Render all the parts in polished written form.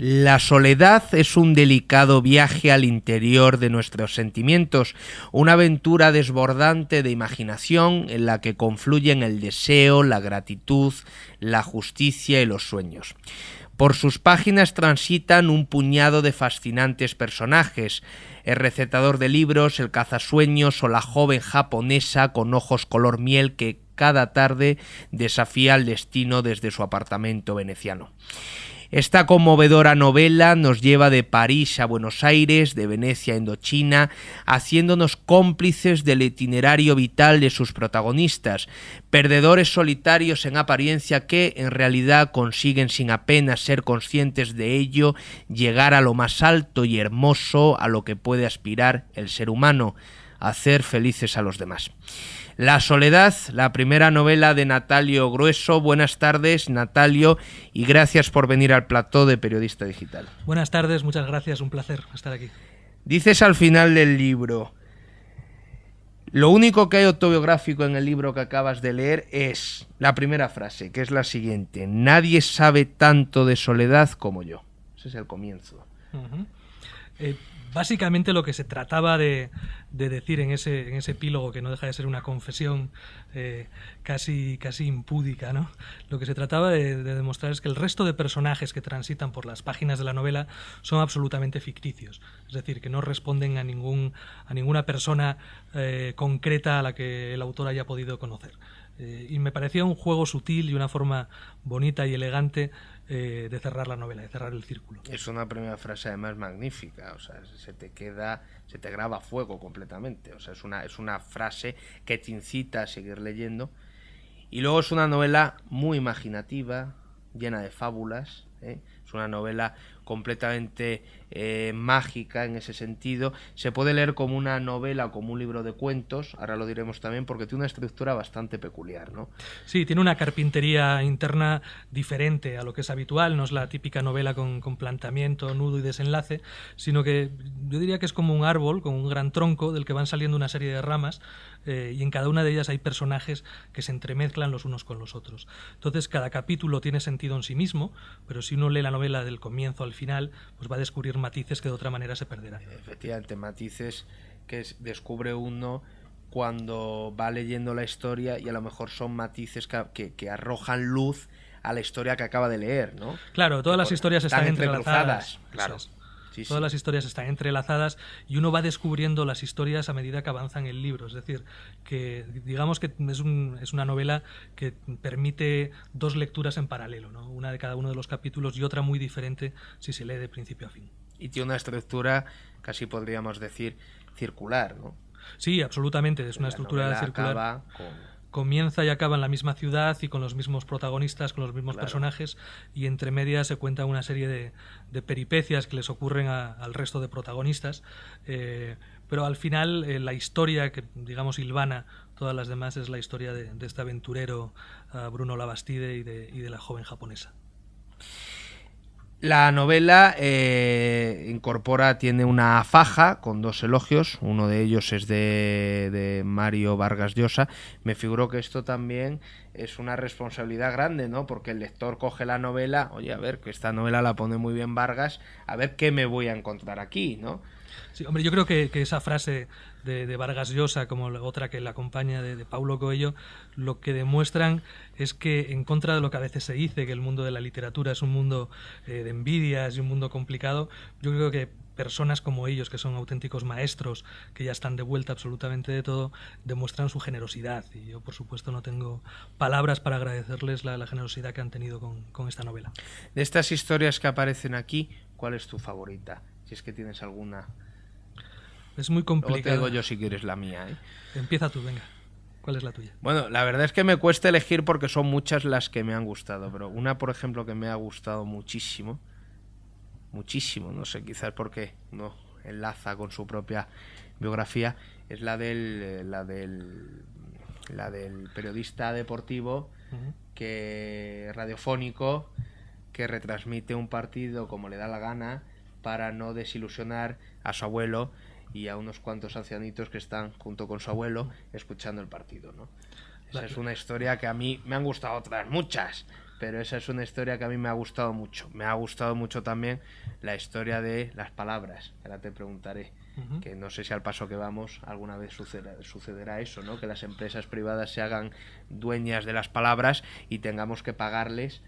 La soledad es un delicado viaje al interior de nuestros sentimientos, una aventura desbordante de imaginación en la que confluyen el deseo, la gratitud, la justicia y los sueños. Por sus páginas transitan un puñado de fascinantes personajes: el recetador de libros, el cazasueños o la joven japonesa con ojos color miel que cada tarde desafía al destino desde su apartamento veneciano. Esta conmovedora novela nos lleva de París a Buenos Aires, de Venecia a Indochina, haciéndonos cómplices del itinerario vital de sus protagonistas, perdedores solitarios en apariencia que, en realidad, consiguen sin apenas ser conscientes de ello, llegar a lo más alto y hermoso a lo que puede aspirar el ser humano, hacer felices a los demás. La soledad, la primera novela de Natalio Grueso. Buenas tardes, Natalio, y gracias por venir al plató de Periodista Digital. Buenas tardes, muchas gracias, un placer estar aquí. Dices al final del libro: lo único que hay autobiográfico en el libro que acabas de leer es la primera frase, que es la siguiente: nadie sabe tanto de soledad como yo. Ese es el comienzo. Básicamente lo que se trataba de decir en ese epílogo, que no deja de ser una confesión casi impúdica, ¿no? Lo que se trataba de demostrar es que el resto de personajes que transitan por las páginas de la novela son absolutamente ficticios. Es decir, que no responden a ninguna persona concreta a la que el autor haya podido conocer. Y me parecía un juego sutil y una forma bonita y elegante de cerrar la novela, de cerrar el círculo. Es una primera frase además magnífica, o sea, se te graba a fuego completamente, o sea, es una frase que te incita a seguir leyendo. Y luego es una novela muy imaginativa, llena de fábulas, es una novela completamente mágica en ese sentido. Se puede leer como una novela o como un libro de cuentos, ahora lo diremos también, porque tiene una estructura bastante peculiar, ¿no? Sí, tiene una carpintería interna diferente a lo que es habitual, no es la típica novela con planteamiento, nudo y desenlace, sino que yo diría que es como un árbol con un gran tronco del que van saliendo una serie de ramas, y en cada una de ellas hay personajes que se entremezclan los unos con los otros. Entonces cada capítulo tiene sentido en sí mismo, pero si uno lee la novela del comienzo al final, pues va a descubrir matices que de otra manera se perderán. Efectivamente, matices que descubre uno cuando va leyendo la historia, y a lo mejor son matices que arrojan luz a la historia que acaba de leer, ¿no? Claro, todas las historias están entrelazadas. Claro. Todas las historias están entrelazadas y uno va descubriendo las historias a medida que avanza en el libro. Es decir, que digamos que es una novela que permite dos lecturas en paralelo, ¿no? Una de cada uno de los capítulos y otra muy diferente si se lee de principio a fin. Y tiene una estructura, casi podríamos decir, circular, ¿no? Sí, absolutamente, es una estructura circular. Comienza y acaba en la misma ciudad y con los mismos protagonistas, con los mismos personajes, y entre medias se cuenta una serie de peripecias que les ocurren al resto de protagonistas, pero al final la historia que, digamos, hilvana todas las demás es la historia de este aventurero Bruno Labastide y de la joven japonesa. La novela tiene una faja con dos elogios, uno de ellos es de Mario Vargas Llosa. Me figuro que esto también es una responsabilidad grande, ¿no? Porque el lector coge la novela, oye, a ver, que esta novela la pone muy bien Vargas, a ver qué me voy a encontrar aquí, ¿no? Sí, hombre, yo creo que esa frase de Vargas Llosa, como otra que la acompaña de Paulo Coelho, lo que demuestran es que, en contra de lo que a veces se dice, que el mundo de la literatura es un mundo de envidias y un mundo complicado, yo creo que personas como ellos, que son auténticos maestros, que ya están de vuelta absolutamente de todo, demuestran su generosidad. Y yo, por supuesto, no tengo palabras para agradecerles la generosidad que han tenido con esta novela. De estas historias que aparecen aquí, ¿cuál es tu favorita? Si es que tienes alguna. Es muy complicado. Luego te digo yo si quieres la mía, ¿eh? Empieza tú, venga. ¿Cuál es la tuya? Bueno, la verdad es que me cuesta elegir porque son muchas las que me han gustado, pero una, por ejemplo, que me ha gustado muchísimo, no sé, quizás porque no enlaza con su propia biografía, es la del periodista deportivo radiofónico que retransmite un partido como le da la gana para no desilusionar a su abuelo y a unos cuantos ancianitos que están junto con su abuelo escuchando el partido, ¿no? Esa es una historia que a mí me han gustado otras muchas, pero esa es una historia que a mí me ha gustado mucho. Me ha gustado mucho también la historia de las palabras. Ahora te preguntaré, que no sé si al paso que vamos alguna vez sucederá eso, ¿no? Que las empresas privadas se hagan dueñas de las palabras y tengamos que pagarles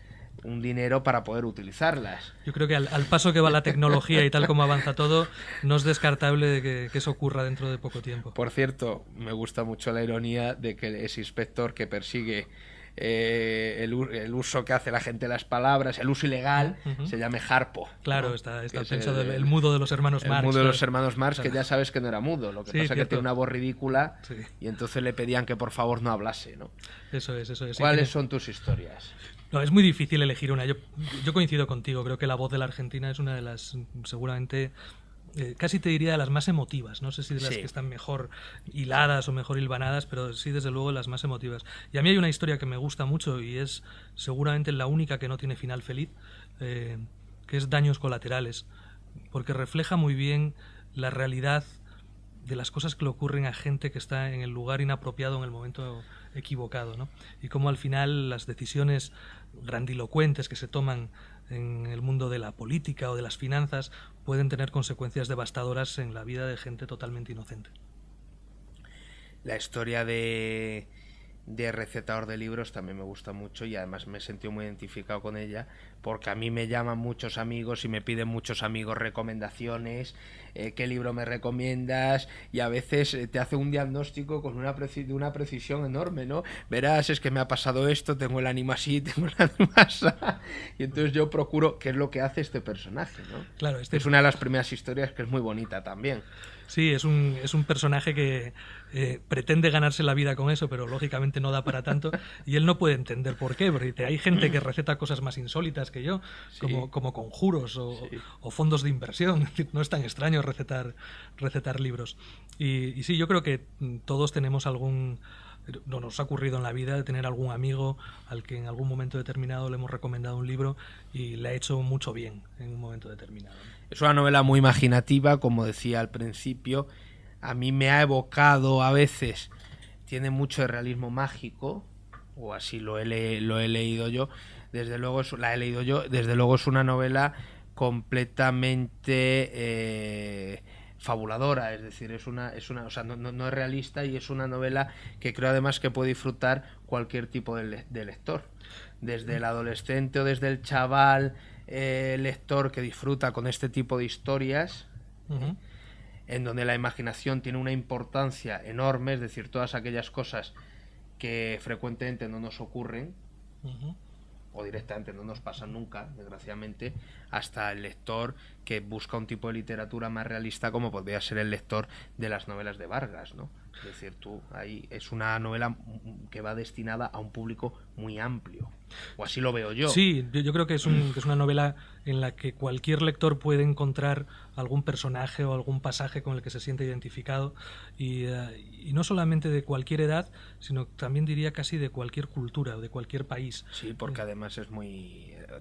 un dinero para poder utilizarlas. Yo creo que al paso que va la tecnología y tal como avanza todo, no es descartable de que eso ocurra dentro de poco tiempo. Por cierto, me gusta mucho la ironía de que ese inspector que persigue el uso que hace la gente de las palabras, el uso ilegal, se llame Harpo. Claro, ¿no? está pensado el mudo de los hermanos Marx. El mudo de los hermanos Marx, que ya sabes que no era mudo, lo que pasa es que tiene una voz ridícula, y entonces le pedían que por favor no hablase, ¿no? Eso es. ¿Cuáles son tus historias? No, es muy difícil elegir una. Yo coincido contigo, creo que La voz de la Argentina es una de las, seguramente, casi te diría de las más emotivas. No sé si de las que están mejor hiladas o mejor hilvanadas, pero sí, desde luego, las más emotivas. Y a mí hay una historia que me gusta mucho y es seguramente la única que no tiene final feliz, que es Daños colaterales, porque refleja muy bien la realidad de las cosas que le ocurren a gente que está en el lugar inapropiado en el momento equivocado, ¿no? Y cómo al final las decisiones grandilocuentes que se toman en el mundo de la política o de las finanzas pueden tener consecuencias devastadoras en la vida de gente totalmente inocente. La historia de recetador de libros también me gusta mucho y además me he sentido muy identificado con ella, porque a mí me llaman muchos amigos y me piden muchos amigos recomendaciones, qué libro me recomiendas, y a veces te hace un diagnóstico con de una precisión enorme, ¿no? Verás, es que me ha pasado esto, tengo el ánimo así, tengo el ánimo así, y entonces yo procuro qué es lo que hace este personaje, ¿no? Claro, es una de las primeras historias que es muy bonita también. Sí, es un personaje que pretende ganarse la vida con eso, pero lógicamente no da para tanto, y él no puede entender por qué, porque hay gente que receta cosas más insólitas que yo, como conjuros o fondos de inversión. No es tan extraño recetar libros. Y sí, yo creo que todos tenemos no nos ha ocurrido en la vida de tener algún amigo al que en algún momento determinado le hemos recomendado un libro y le ha hecho mucho bien en un momento determinado. Es una novela muy imaginativa, como decía al principio. A mí me ha evocado a veces, tiene mucho de realismo mágico, o así lo he leído yo. Desde luego la he leído yo. Desde luego es una novela completamente fabuladora, es decir, o sea, no es realista, y es una novela que creo además que puede disfrutar cualquier tipo de lector, desde el adolescente o desde el chaval lector que disfruta con este tipo de historias, en donde la imaginación tiene una importancia enorme, es decir, todas aquellas cosas que frecuentemente no nos ocurren, o directamente no nos pasan nunca, desgraciadamente, hasta el lector que busca un tipo de literatura más realista, como podría ser el lector de las novelas de Vargas, ¿no? Es decir, ahí es una novela que va destinada a un público muy amplio, o así lo veo yo. Sí, yo creo que es una novela en la que cualquier lector puede encontrar algún personaje o algún pasaje con el que se siente identificado, y no solamente de cualquier edad, sino también diría casi de cualquier cultura o de cualquier país. Sí, porque además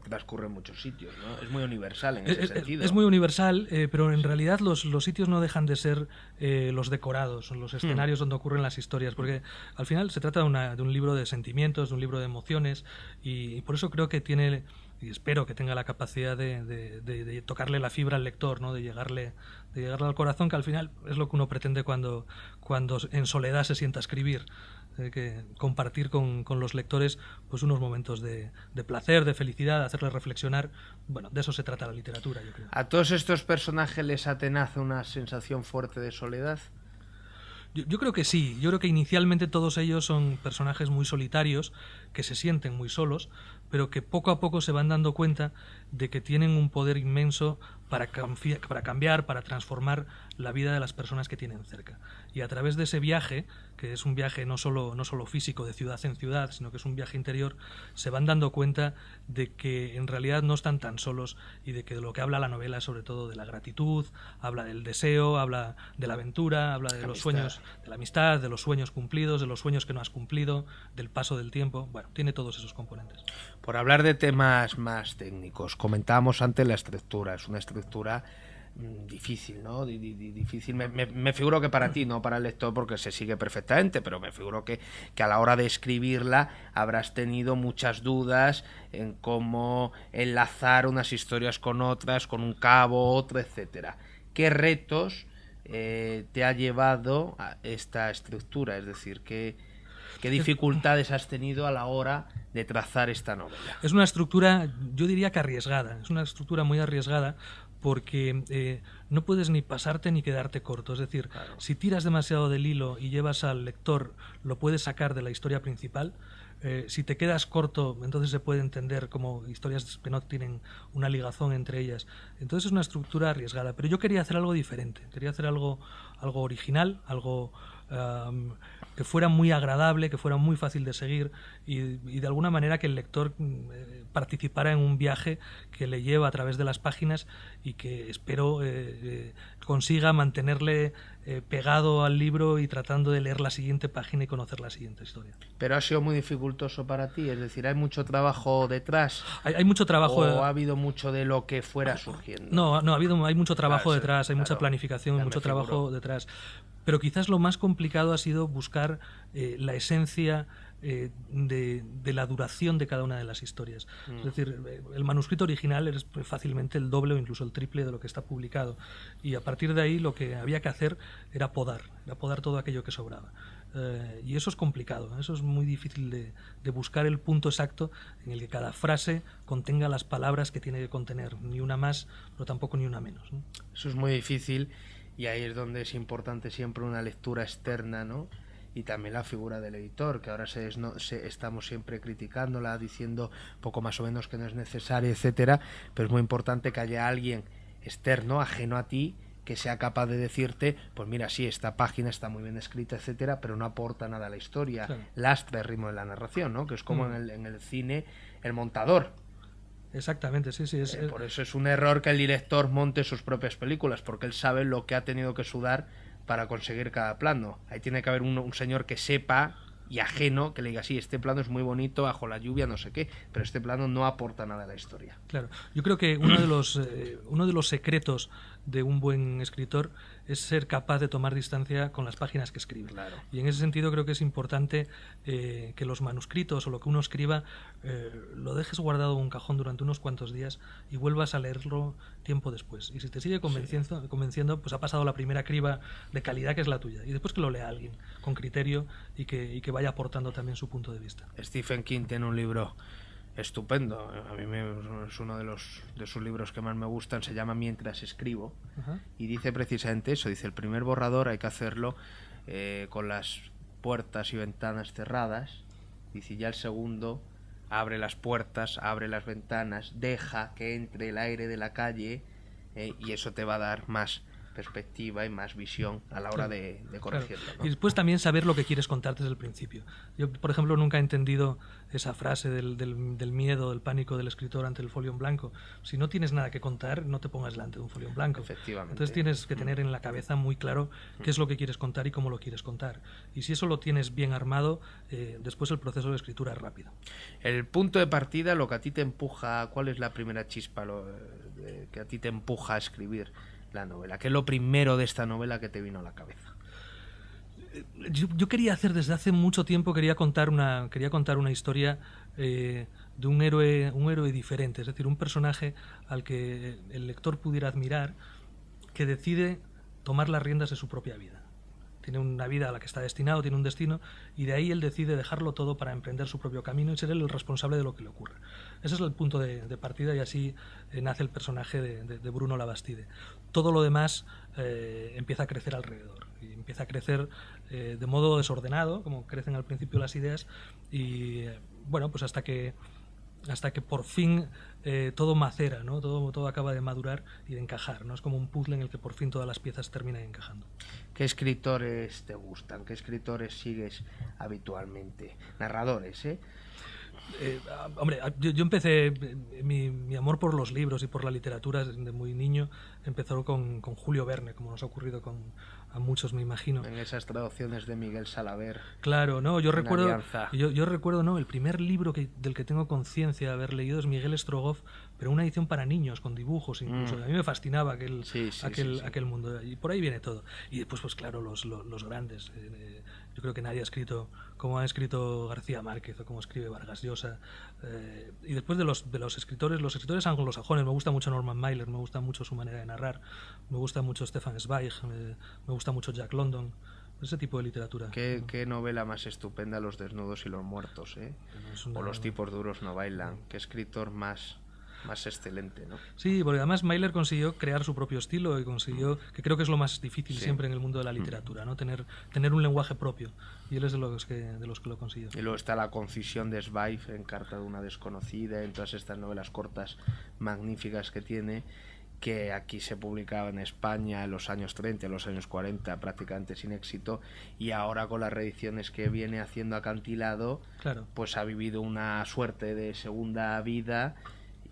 transcurre en muchos sitios, ¿no? Es muy universal en ese sentido. Es muy universal, pero en realidad los sitios no dejan de ser los decorados, los escenarios donde ocurren las historias, porque al final se trata de un libro de sentimientos, de un libro de emociones, y por eso creo que tiene, y espero que tenga la capacidad de tocarle la fibra al lector, ¿no? de llegarle al corazón, que al final es lo que uno pretende cuando en soledad se sienta a escribir. Que compartir con los lectores pues unos momentos de placer, de felicidad, hacerles reflexionar. Bueno, de eso se trata la literatura, yo creo. ¿A todos estos personajes les atenaza una sensación fuerte de soledad? Yo creo que sí. Yo creo que inicialmente todos ellos son personajes muy solitarios, que se sienten muy solos, pero que poco a poco se van dando cuenta de que tienen un poder inmenso para cambiar, para transformar la vida de las personas que tienen cerca. Y a través de ese viaje, que es un viaje no solo físico de ciudad en ciudad, sino que es un viaje interior, se van dando cuenta de que en realidad no están tan solos, y de que de lo que habla la novela es sobre todo de la gratitud, habla del deseo, habla de la aventura, habla de los sueños, de la amistad, de los sueños cumplidos, de los sueños que no has cumplido, del paso del tiempo. Bueno, tiene todos esos componentes. Por hablar de temas más técnicos, comentábamos antes la estructura. Es una estructura difícil, ¿no? Difícil. Me figuro que para ti, no para el lector, porque se sigue perfectamente, pero me figuro que a la hora de escribirla habrás tenido muchas dudas en cómo enlazar unas historias con otras, con un cabo, otro, etcétera. ¿Qué retos te ha llevado a esta estructura? Es decir, ¿qué dificultades has tenido a la hora de trazar esta novela? Es una estructura, yo diría que arriesgada, es una estructura muy arriesgada porque no puedes ni pasarte ni quedarte corto. Es decir, claro, si tiras demasiado del hilo y llevas al lector, lo puedes sacar de la historia principal. Si te quedas corto, entonces se puede entender como historias que no tienen una ligazón entre ellas. Entonces es una estructura arriesgada. Pero yo quería hacer algo diferente, quería hacer algo original, algo que fuera muy agradable, que fuera muy fácil de seguir y de alguna manera que el lector participara en un viaje que le lleva a través de las páginas y que espero consiga mantenerle pegado al libro y tratando de leer la siguiente página y conocer la siguiente historia. Pero ha sido muy dificultoso para ti, es decir, ¿hay mucho trabajo detrás? Hay mucho trabajo. ¿O ha habido mucho de lo que fuera surgiendo? No, hay mucho trabajo detrás, hay claro, mucha planificación, ya mucho me figuro. trabajo detrás. Pero quizás lo más complicado ha sido buscar la esencia de la duración de cada una de las historias. Es decir, el manuscrito original es fácilmente el doble o incluso el triple de lo que está publicado. Y a partir de ahí lo que había que hacer era podar todo aquello que sobraba. Y eso es complicado, eso es muy difícil de buscar el punto exacto en el que cada frase contenga las palabras que tiene que contener, ni una más, pero tampoco ni una menos, ¿no? Eso es muy difícil y ahí es donde es importante siempre una lectura externa, ¿no? Y también la figura del editor, que ahora estamos siempre criticándola, diciendo poco más o menos que no es necesaria, etcétera, pero es muy importante que haya alguien externo, ajeno a ti, que sea capaz de decirte, pues mira, sí, esta página está muy bien escrita, etcétera, pero no aporta nada a la historia, claro, lastra el ritmo de la narración, ¿no? Que es como en el cine el montador. Exactamente, sí. Por eso es un error que el director monte sus propias películas, porque él sabe lo que ha tenido que sudar para conseguir cada plano. Ahí tiene que haber un señor que sepa y ajeno, que le diga, sí, este plano es muy bonito, bajo la lluvia, no sé qué, pero este plano no aporta nada a la historia. Claro, yo creo que uno de los secretos de un buen escritor es ser capaz de tomar distancia con las páginas que escribe. Claro. Y en ese sentido creo que es importante que los manuscritos o lo que uno escriba lo dejes guardado en un cajón durante unos cuantos días y vuelvas a leerlo tiempo después. Y si te sigue convenciendo, pues ha pasado la primera criba de calidad que es la tuya. Y después que lo lea alguien con criterio y que vaya aportando también su punto de vista. Stephen King tiene un libro estupendo, a mí es uno de sus libros que más me gustan, se llama Mientras escribo. Uh-huh. Y dice precisamente eso, dice, el primer borrador hay que hacerlo con las puertas y ventanas cerradas, dice, ya el segundo abre las puertas, abre las ventanas, deja que entre el aire de la calle y eso te va a dar más perspectiva y más visión a la hora de corregirlo, claro. ¿no? Y después también saber lo que quieres contar desde el principio. Yo, por ejemplo, nunca he entendido esa frase del miedo, del pánico del escritor ante el folio en blanco. Si no tienes nada que contar, no te pongas delante de un folio en blanco. Efectivamente. Entonces tienes que tener en la cabeza muy claro qué es lo que quieres contar y cómo lo quieres contar. Y si eso lo tienes bien armado, después el proceso de escritura es rápido. El punto de partida, lo que a ti te empuja, ¿cuál es la primera chispa que a ti te empuja a escribir la novela? ¿Qué es lo primero de esta novela que te vino a la cabeza? Yo quería hacer desde hace mucho tiempo, quería contar una historia de un héroe diferente, es decir, un personaje al que el lector pudiera admirar, que decide tomar las riendas de su propia vida. Tiene una vida a la que está destinado, tiene un destino, y de ahí él decide dejarlo todo para emprender su propio camino y ser él el responsable de lo que le ocurre. Ese es el punto de partida y así nace el personaje de Bruno Labastide. Todo lo demás empieza a crecer alrededor, y empieza a crecer de modo desordenado, como crecen al principio las ideas, y bueno, pues hasta que por fin todo macera, ¿no? Todo acaba de madurar y de encajar, ¿no? Es como un puzzle en el que por fin todas las piezas terminan encajando. ¿Qué escritores te gustan? ¿Qué escritores sigues habitualmente? Narradores, ¿eh? Hombre, yo empecé, mi amor por los libros y por la literatura desde muy niño empezó con Julio Verne, como nos ha ocurrido a muchos, me imagino. En esas traducciones de Miguel Salaver. Claro, no, yo recuerdo, no, el primer libro del que tengo conciencia de haber leído es Miguel Strogoff, pero una edición para niños, con dibujos incluso. A mí me fascinaba Sí. aquel mundo, y por ahí viene todo. Y después, pues claro, los grandes. Yo creo que nadie ha escrito como ha escrito García Márquez o como escribe Vargas Llosa. Y después de los escritores anglosajones, me gusta mucho Norman Mailer, me gusta mucho su manera de narrar, me gusta mucho Stefan Zweig, me gusta mucho Jack London, ese tipo de literatura. Qué novela más estupenda, Los desnudos y los muertos, ¿eh? O Los tipos duros no bailan. Qué escritor más excelente, ¿no? Sí, porque además Mailer consiguió crear su propio estilo y consiguió, que creo que es lo más difícil siempre en el mundo de la literatura, ¿no? Tener un lenguaje propio, y él es de los que lo consiguió. Y luego está la concisión de Zweig en Carta de una desconocida, en todas estas novelas cortas magníficas que tiene, que aquí se publicaba en España en los años 30, en los años 40, prácticamente sin éxito, y ahora con las reediciones que viene haciendo Acantilado, claro, pues ha vivido una suerte de segunda vida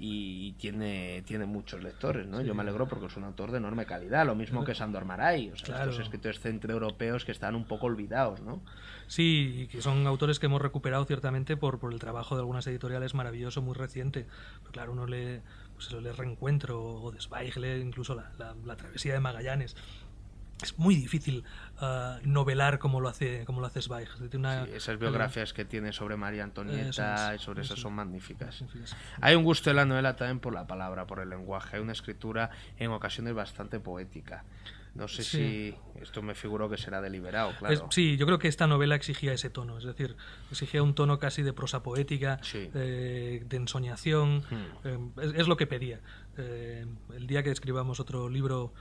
y tiene muchos lectores, ¿no? Sí. Yo me alegro porque es un autor de enorme calidad, lo mismo que Sándor Márai, o sea, claro, estos escritores centroeuropeos que están un poco olvidados, ¿no? Sí, y que son autores que hemos recuperado ciertamente por el trabajo de algunas editoriales maravilloso, muy reciente. Pero claro, uno lee Reencuentro o de Zweig, lee incluso la Travesía de Magallanes. Es muy difícil novelar como lo hace Zweig. Esas biografías que tiene sobre María Antonieta y sobre eso son magníficas. Hay un gusto en la novela también por la palabra, por el lenguaje. Hay una escritura en ocasiones bastante poética. No sé si esto me figuro que será deliberado, claro. Sí, yo creo que esta novela exigía ese tono, es decir, exigía un tono casi de prosa poética, de ensoñación, es lo que pedía. El día que escribamos otro libro,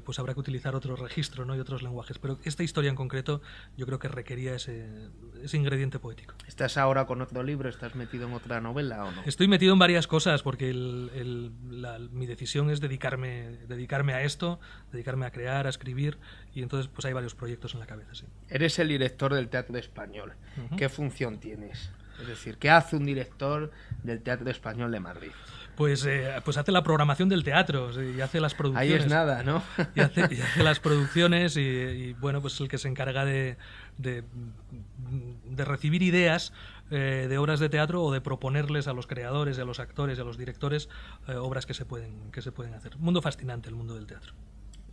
pues habrá que utilizar otro registro, ¿no? Y otros lenguajes, pero esta historia en concreto yo creo que requería ese ingrediente poético. ¿Estás ahora con otro libro? ¿Estás metido en otra novela o no? Estoy metido en varias cosas porque mi decisión es dedicarme a esto, dedicarme a crear, a escribir, y entonces pues hay varios proyectos en la cabeza. Sí. Eres el director del Teatro Español. ¿Qué función tienes? Es decir, ¿qué hace un director del Teatro Español de Madrid? Pues hace la programación del teatro y hace las producciones. Ahí es nada, ¿no? Y hace las producciones y bueno, pues es el que se encarga de recibir ideas de obras de teatro o de proponerles a los creadores, a los actores y a los directores obras que se pueden hacer. Un mundo fascinante, el mundo del teatro.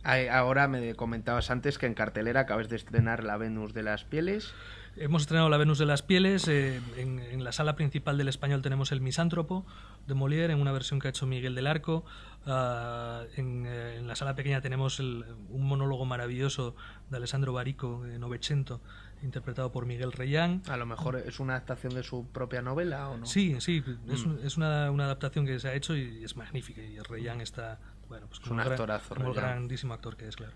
Ahora me comentabas antes que en cartelera acabas de estrenar La Venus de las Pieles. Hemos estrenado La Venus de las Pieles. En la sala principal del Español tenemos El Misántropo de Molière, en una versión que ha hecho Miguel del Arco. En la sala pequeña tenemos un monólogo maravilloso de Alessandro Barico, Novecento, interpretado por Miguel Reyán. A lo mejor es una adaptación de su propia novela, ¿o no? Sí, es una adaptación que se ha hecho y es magnífica. Y Reyán está, bueno, pues como, un actorazo, como el grandísimo actor que es, claro.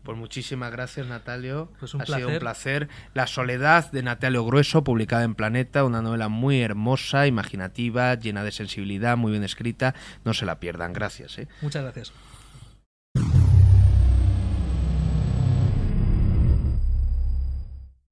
Pues muchísimas gracias, Natalio. Pues ha sido un placer. La soledad de Natalio Grueso, publicada en Planeta, una novela muy hermosa, imaginativa, llena de sensibilidad, muy bien escrita. No se la pierdan. Gracias. Muchas gracias.